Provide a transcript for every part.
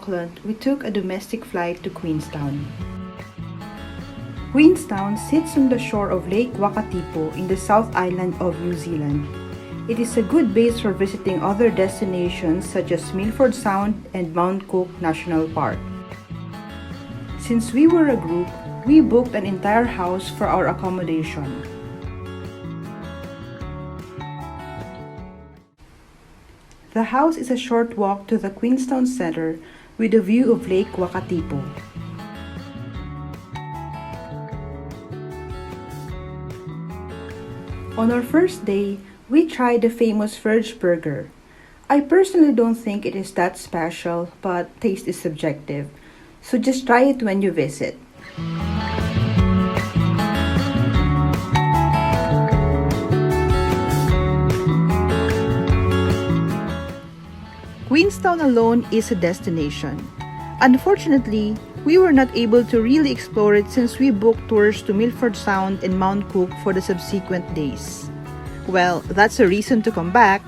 Auckland, we took a domestic flight to Queenstown. Queenstown sits on the shore of Lake Wakatipu in the South Island of New Zealand. It is a good base for visiting other destinations such as Milford Sound and Mt National Park. Since we were a group, we booked an entire house for our accommodation. The house is a short walk to the Queenstown Center with a view of Lake Wakatipu. On our first day, we tried the famous Fergburger. I personally don't think it is that special, but taste is subjective. So just try it when you visit. Queenstown alone is a destination. Unfortunately, we were not able to really explore it since we booked tours to Milford Sound and Mt for the subsequent days. Well, that's a reason to come back.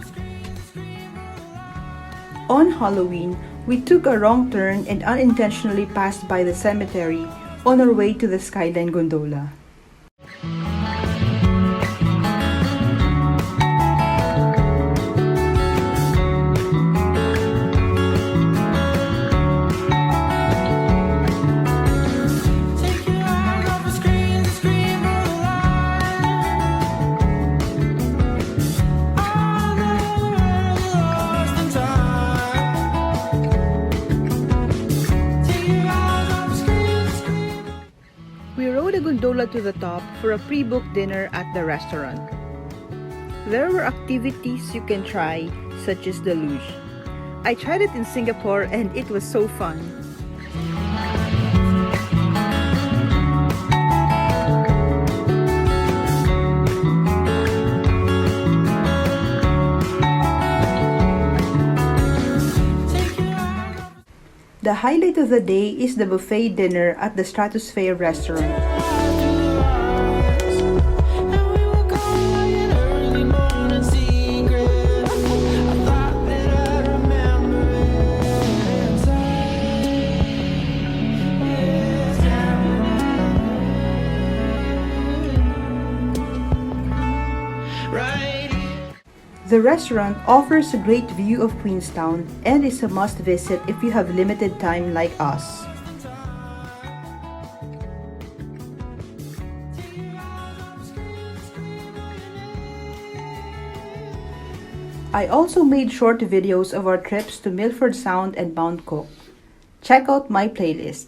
On Halloween, we took a wrong turn and unintentionally passed by the cemetery on our way to the Skyline Gondola. We rode a gondola to the top for a pre-booked dinner at the restaurant. There were activities you can try, such as the luge. I tried it in Singapore and it was so fun. The highlight of the day is the buffet dinner at the Stratosfare Restaurant. The restaurant offers a great view of Queenstown and is a must visit if you have limited time like us. I also made short videos of our trips to Milford Sound and Mt. Check out my playlist.